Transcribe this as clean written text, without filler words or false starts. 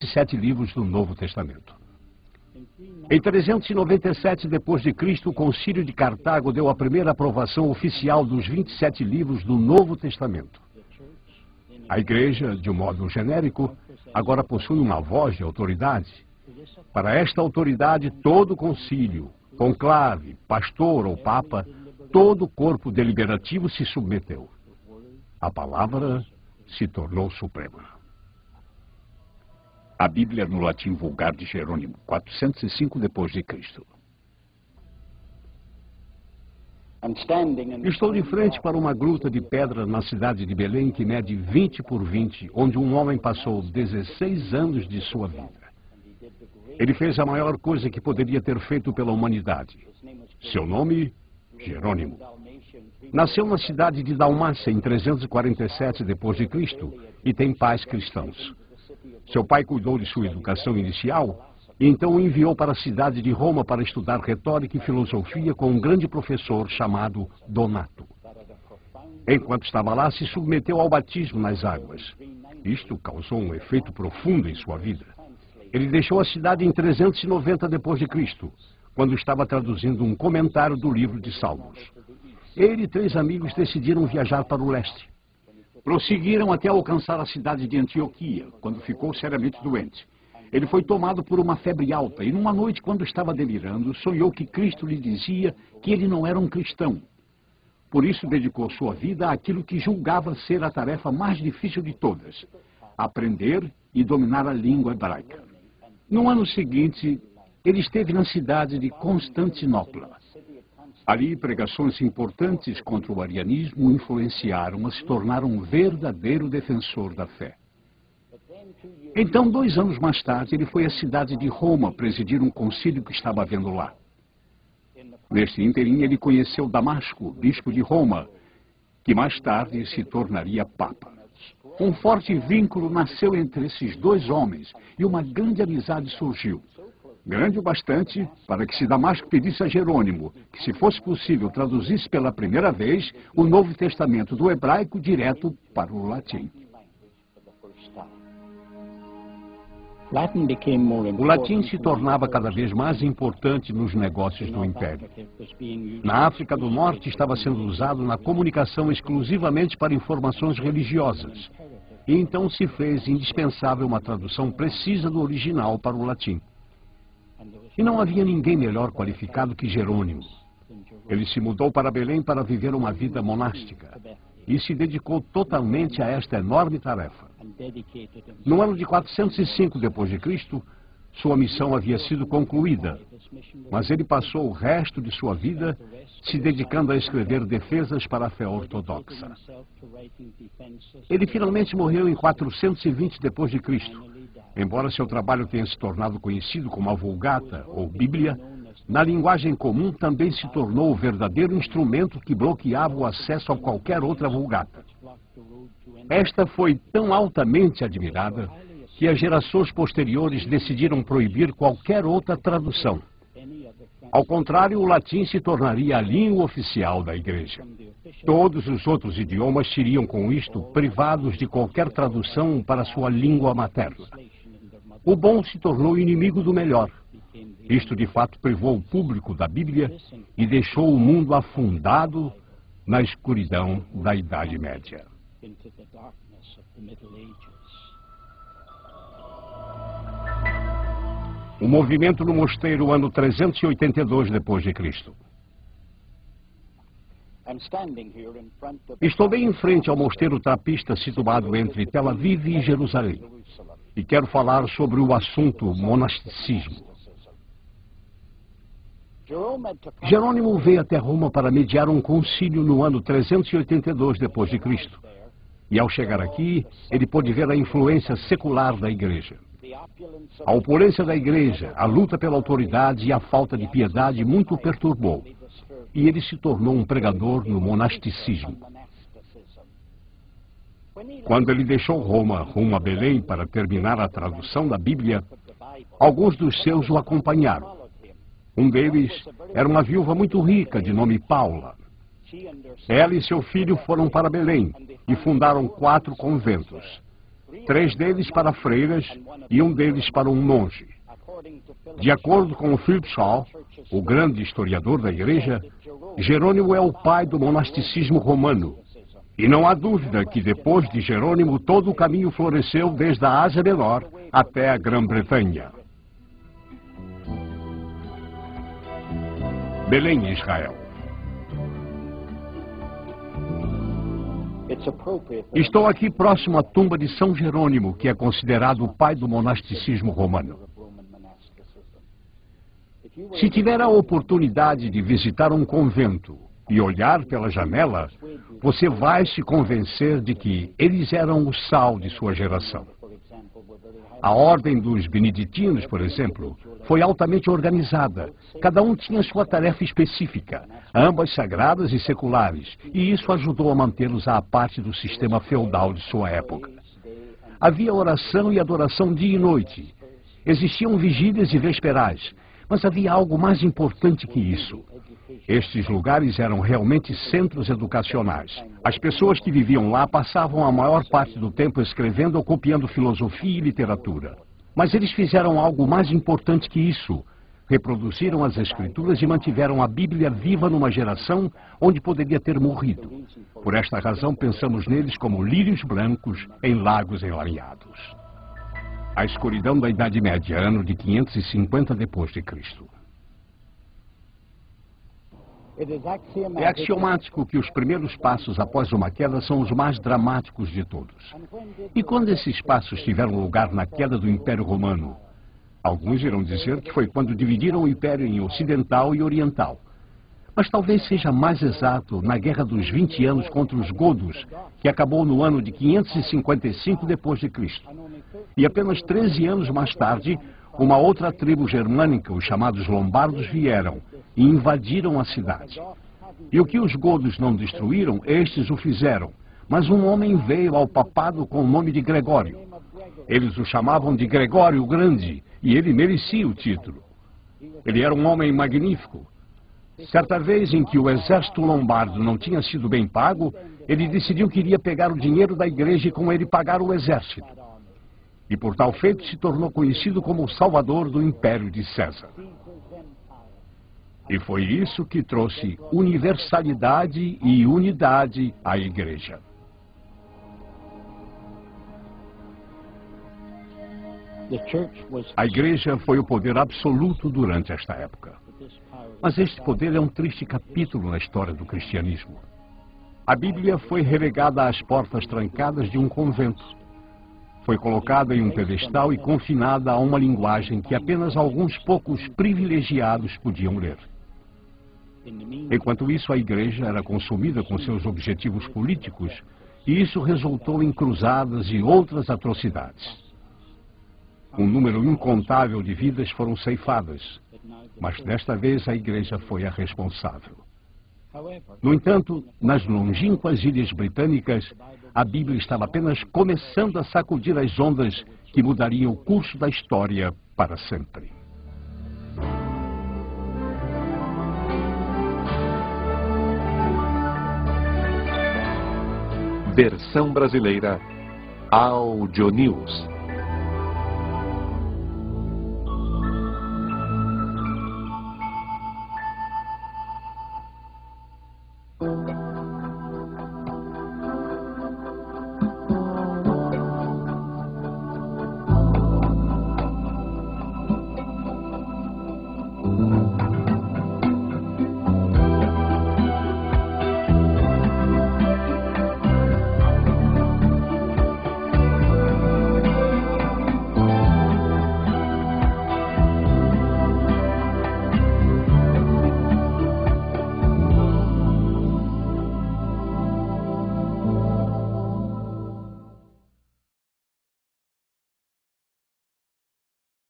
7 livros do Novo Testamento. Em 397 d.C., o Concílio de Cartago deu a primeira aprovação oficial dos 27 livros do Novo Testamento. A Igreja, de um modo genérico, agora possui uma voz de autoridade. Para esta autoridade, todo concílio, conclave, pastor ou papa, todo o corpo deliberativo se submeteu. A palavra se tornou suprema. A Bíblia no latim vulgar de Jerônimo, 405 d.C. Estou de frente para uma gruta de pedra na cidade de Belém que mede 20 por 20, onde um homem passou 16 anos de sua vida. Ele fez a maior coisa que poderia ter feito pela humanidade. Seu nome, Jerônimo. Nasceu na cidade de Dalmácia em 347 d.C. e tem pais cristãos. Seu pai cuidou de sua educação inicial e então o enviou para a cidade de Roma para estudar retórica e filosofia com um grande professor chamado Donato. Enquanto estava lá, se submeteu ao batismo nas águas. Isto causou um efeito profundo em sua vida. Ele deixou a cidade em 390 d.C., quando estava traduzindo um comentário do livro de Salmos. Ele e 3 amigos decidiram viajar para o leste. Prosseguiram até alcançar a cidade de Antioquia, quando ficou seriamente doente. Ele foi tomado por uma febre alta e, numa noite, quando estava delirando, sonhou que Cristo lhe dizia que ele não era um cristão. Por isso, dedicou sua vida àquilo que julgava ser a tarefa mais difícil de todas: aprender e dominar a língua hebraica. No ano seguinte, ele esteve na cidade de Constantinopla. Ali, pregações importantes contra o arianismo o influenciaram a se tornar um verdadeiro defensor da fé. Então, 2 anos mais tarde, ele foi à cidade de Roma presidir um concílio que estava havendo lá. Neste ínterim, ele conheceu Damasco, bispo de Roma, que mais tarde se tornaria papa. Um forte vínculo nasceu entre esses 2 homens e uma grande amizade surgiu. Grande o bastante para que, se Damasco pedisse a Jerônimo que, se fosse possível, traduzisse pela primeira vez o Novo Testamento do hebraico direto para o latim. O latim se tornava cada vez mais importante nos negócios do Império. Na África do Norte estava sendo usado na comunicação exclusivamente para informações religiosas. E então se fez indispensável uma tradução precisa do original para o latim. E não havia ninguém melhor qualificado que Jerônimo. Ele se mudou para Belém para viver uma vida monástica e se dedicou totalmente a esta enorme tarefa. No ano de 405 d.C., sua missão havia sido concluída, mas ele passou o resto de sua vida se dedicando a escrever defesas para a fé ortodoxa. Ele finalmente morreu em 420 d.C., embora seu trabalho tenha se tornado conhecido como a Vulgata, ou Bíblia. Na linguagem comum também se tornou o verdadeiro instrumento que bloqueava o acesso a qualquer outra Vulgata. Esta foi tão altamente admirada que as gerações posteriores decidiram proibir qualquer outra tradução. Ao contrário, o latim se tornaria a língua oficial da Igreja. Todos os outros idiomas seriam, com isto, privados de qualquer tradução para sua língua materna. O bom se tornou inimigo do melhor. Isto, de fato, privou o público da Bíblia e deixou o mundo afundado na escuridão da Idade Média. O movimento no mosteiro, ano 382 d.C. Estou bem em frente ao mosteiro trapista situado entre Tel Aviv e Jerusalém. E quero falar sobre o assunto monasticismo. Jerônimo veio até Roma para mediar um concílio no ano 382 d.C. E ao chegar aqui, ele pôde ver a influência secular da Igreja. A opulência da Igreja, a luta pela autoridade e a falta de piedade muito o perturbou. E ele se tornou um pregador no monasticismo. Quando ele deixou Roma rumo a Belém para terminar a tradução da Bíblia, alguns dos seus o acompanharam. Um deles era uma viúva muito rica de nome Paula. Ela e seu filho foram para Belém e fundaram 4 conventos. 3 deles para freiras e um deles para um monge. De acordo com Philip Shaw, o grande historiador da igreja, Jerônimo é o pai do monasticismo romano. E não há dúvida que depois de Jerônimo todo o caminho floresceu desde a Ásia Menor até a Grã-Bretanha. Belém, Israel. Estou aqui próximo à tumba de São Jerônimo, que é considerado o pai do monasticismo romano. Se tiver a oportunidade de visitar um convento e olhar pela janela, você vai se convencer de que eles eram o sal de sua geração. A ordem dos beneditinos, por exemplo, foi altamente organizada. Cada um tinha sua tarefa específica, ambas sagradas e seculares, e isso ajudou a mantê-los à parte do sistema feudal de sua época. Havia oração e adoração dia e noite. Existiam vigílias e vesperais, mas havia algo mais importante que isso. Estes lugares eram realmente centros educacionais. As pessoas que viviam lá passavam a maior parte do tempo escrevendo ou copiando filosofia e literatura. Mas eles fizeram algo mais importante que isso. Reproduziram as escrituras e mantiveram a Bíblia viva numa geração onde poderia ter morrido. Por esta razão, pensamos neles como lírios brancos em lagos enlameados. A escuridão da Idade Média, ano de 550 depois de Cristo. É axiomático que os primeiros passos após uma queda são os mais dramáticos de todos. E quando esses passos tiveram lugar na queda do Império Romano? Alguns irão dizer que foi quando dividiram o Império em Ocidental e Oriental. Mas talvez seja mais exato na Guerra dos 20 anos contra os godos, que acabou no ano de 555 depois de Cristo. E apenas 13 anos mais tarde, uma outra tribo germânica, os chamados lombardos, vieram e invadiram a cidade. E o que os godos não destruíram, estes o fizeram. Mas um homem veio ao papado com o nome de Gregório. Eles o chamavam de Gregório o Grande, e ele merecia o título. Ele era um homem magnífico. Certa vez em que o exército lombardo não tinha sido bem pago, ele decidiu que iria pegar o dinheiro da igreja e com ele pagar o exército. E por tal feito se tornou conhecido como o salvador do Império de César. E foi isso que trouxe universalidade e unidade à igreja. A igreja foi o poder absoluto durante esta época. Mas este poder é um triste capítulo na história do cristianismo. A Bíblia foi relegada às portas trancadas de um convento. Foi colocada em um pedestal e confinada a uma linguagem que apenas alguns poucos privilegiados podiam ler. Enquanto isso, a igreja era consumida com seus objetivos políticos, e isso resultou em cruzadas e outras atrocidades. Um número incontável de vidas foram ceifadas, mas desta vez a igreja foi a responsável. No entanto, nas longínquas ilhas britânicas, a Bíblia estava apenas começando a sacudir as ondas que mudariam o curso da história para sempre. Versão brasileira Audio News.